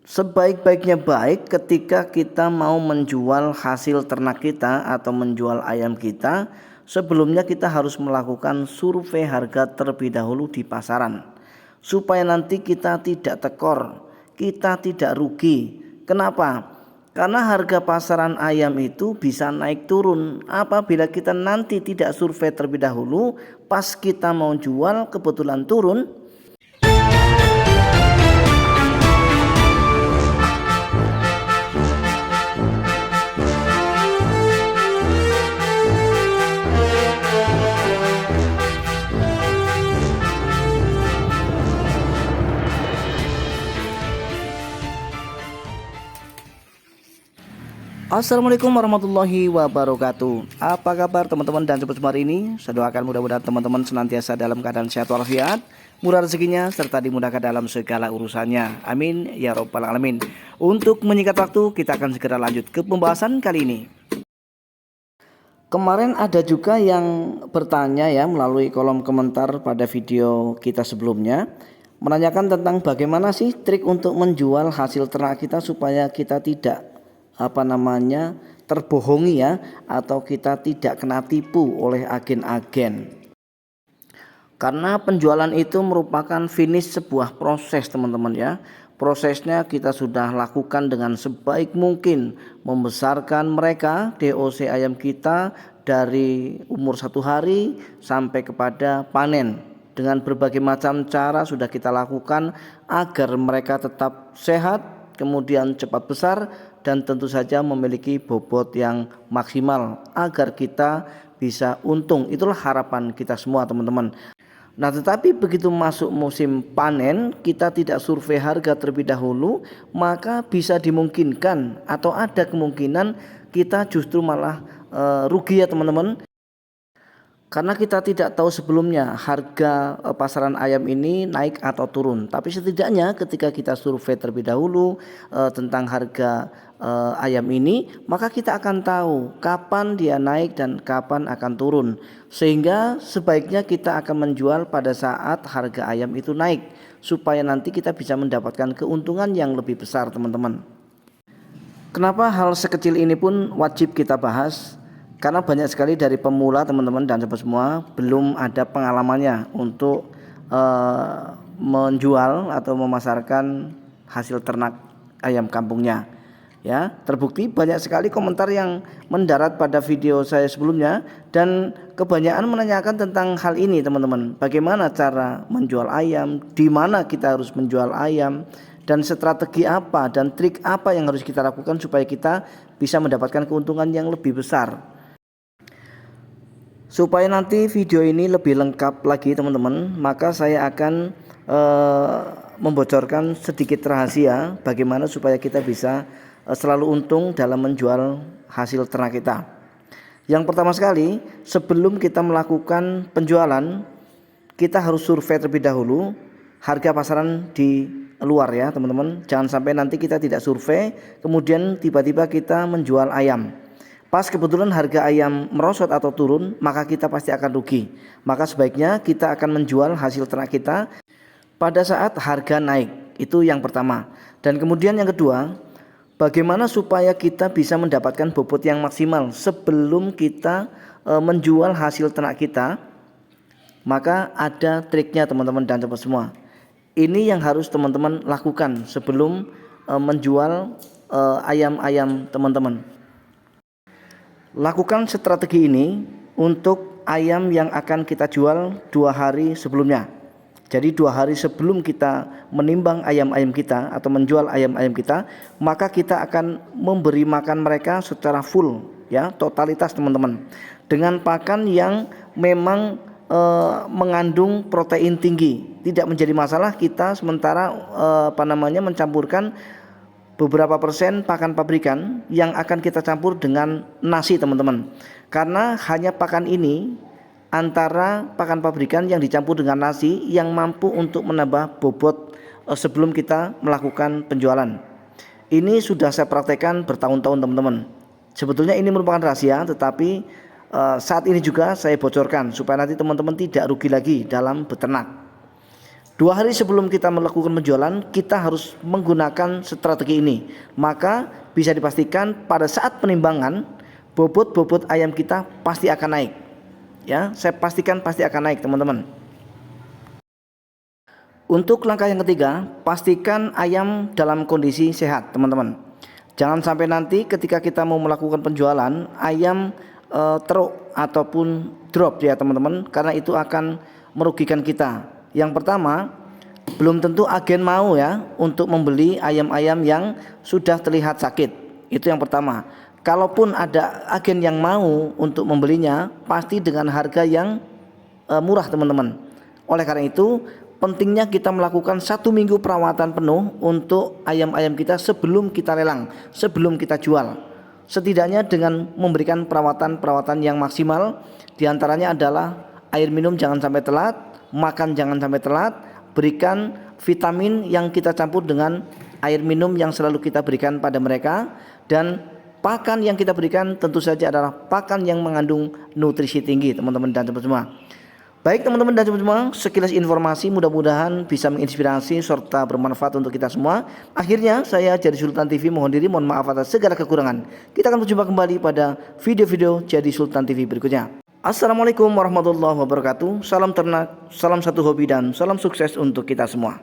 Sebaik-baiknya baik ketika kita mau menjual hasil ternak kita atau menjual ayam kita, sebelumnya kita harus melakukan survei harga terlebih dahulu di pasaran, supaya nanti kita tidak tekor, kita tidak rugi. Kenapa? Karena harga pasaran ayam itu bisa naik turun apabila kita nanti tidak survei terlebih dahulu, pas kita mau jual kebetulan turun. Assalamualaikum warahmatullahi wabarakatuh. Apa kabar teman-teman dan sobat semua ini? Saya doakan mudah-mudahan teman-teman senantiasa dalam keadaan sehat walafiat, murah rezekinya, serta dimudahkan dalam segala urusannya. Amin ya robbal alamin. Untuk menyingkat waktu, kita akan segera lanjut ke pembahasan kali ini. Kemarin ada juga yang bertanya ya melalui kolom komentar pada video kita sebelumnya, menanyakan tentang bagaimana sih trik untuk menjual hasil ternak kita supaya kita tidak terbohongi ya, atau kita tidak kena tipu oleh agen-agen. Karena penjualan itu merupakan finish sebuah proses teman-teman ya. Prosesnya kita sudah lakukan dengan sebaik mungkin, membesarkan mereka DOC ayam kita dari umur 1 hari sampai kepada panen. Dengan berbagai macam cara sudah kita lakukan agar mereka tetap sehat, kemudian cepat besar, dan tentu saja memiliki bobot yang maksimal agar kita bisa untung. Itulah harapan kita semua teman-teman. Nah, tetapi begitu masuk musim panen, kita tidak survei harga terlebih dahulu, maka bisa dimungkinkan atau ada kemungkinan kita justru malah rugi ya teman-teman. Karena kita tidak tahu sebelumnya harga pasaran ayam ini naik atau turun. Tapi setidaknya ketika kita survei terlebih dahulu tentang harga ayam ini, maka kita akan tahu kapan dia naik dan kapan akan turun. Sehingga sebaiknya kita akan menjual pada saat harga ayam itu naik, supaya nanti kita bisa mendapatkan keuntungan yang lebih besar teman-teman. Kenapa hal sekecil ini pun wajib kita bahas? Karena banyak sekali dari pemula teman-teman dan sobat semua belum ada pengalamannya untuk menjual atau memasarkan hasil ternak ayam kampungnya. Ya, terbukti banyak sekali komentar yang mendarat pada video saya sebelumnya, dan kebanyakan menanyakan tentang hal ini teman-teman. Bagaimana cara menjual ayam, di mana kita harus menjual ayam, dan strategi apa dan trik apa yang harus kita lakukan supaya kita bisa mendapatkan keuntungan yang lebih besar. Supaya nanti video ini lebih lengkap lagi teman-teman, maka saya akan membocorkan sedikit rahasia bagaimana supaya kita bisa selalu untung dalam menjual hasil ternak kita. Yang pertama sekali, sebelum kita melakukan penjualan, kita harus survei terlebih dahulu harga pasaran di luar ya teman-teman. Jangan sampai nanti kita tidak survei, kemudian tiba-tiba kita menjual ayam. Pas kebetulan harga ayam merosot atau turun, maka kita pasti akan rugi. Maka sebaiknya kita akan menjual hasil ternak kita pada saat harga naik. Itu yang pertama. Dan kemudian yang kedua, bagaimana supaya kita bisa mendapatkan bobot yang maksimal sebelum kita menjual hasil ternak kita. Maka ada triknya teman-teman dan sobat semua. Ini yang harus teman-teman lakukan sebelum menjual ayam-ayam teman-teman. Lakukan strategi ini untuk ayam yang akan kita jual 2 hari sebelumnya. Jadi 2 hari sebelum kita menimbang ayam-ayam kita atau menjual ayam-ayam kita, maka kita akan memberi makan mereka secara full ya, totalitas teman-teman, dengan pakan yang memang mengandung protein tinggi. Tidak menjadi masalah kita sementara mencampurkan beberapa persen pakan pabrikan yang akan kita campur dengan nasi teman-teman. Karena hanya pakan ini antara pakan pabrikan yang dicampur dengan nasi yang mampu untuk menambah bobot sebelum kita melakukan penjualan. Ini sudah saya praktekkan bertahun-tahun teman-teman. Sebetulnya ini merupakan rahasia, tetapi saat ini juga saya bocorkan supaya nanti teman-teman tidak rugi lagi dalam beternak. 2 hari sebelum kita melakukan penjualan, kita harus menggunakan strategi ini. Maka bisa dipastikan pada saat penimbangan, bobot ayam kita pasti akan naik. Ya, saya pastikan pasti akan naik, teman-teman. Untuk langkah yang ketiga, pastikan ayam dalam kondisi sehat, teman-teman. Jangan sampai nanti ketika kita mau melakukan penjualan, ayam teruk ataupun drop ya, teman-teman, karena itu akan merugikan kita. Yang pertama, belum tentu agen mau ya untuk membeli ayam-ayam yang sudah terlihat sakit. Itu yang pertama. Kalaupun ada agen yang mau untuk membelinya, pasti dengan harga yang murah, teman-teman. Oleh karena itu, pentingnya kita melakukan 1 minggu perawatan penuh untuk ayam-ayam kita sebelum kita lelang, sebelum kita jual. Setidaknya dengan memberikan perawatan yang maksimal, diantaranya adalah air minum jangan sampai telat, makan jangan sampai telat, berikan vitamin yang kita campur dengan air minum yang selalu kita berikan pada mereka, dan pakan yang kita berikan tentu saja adalah pakan yang mengandung nutrisi tinggi, teman-teman dan teman semua. Baik teman-teman dan teman semua, sekilas informasi mudah-mudahan bisa menginspirasi serta bermanfaat untuk kita semua. Akhirnya saya Jadi Sultan TV mohon diri, mohon maaf atas segala kekurangan. Kita akan berjumpa kembali pada video-video Jadi Sultan TV berikutnya. Assalamualaikum warahmatullahi wabarakatuh. Salam ternak, salam satu hobi, dan salam sukses untuk kita semua.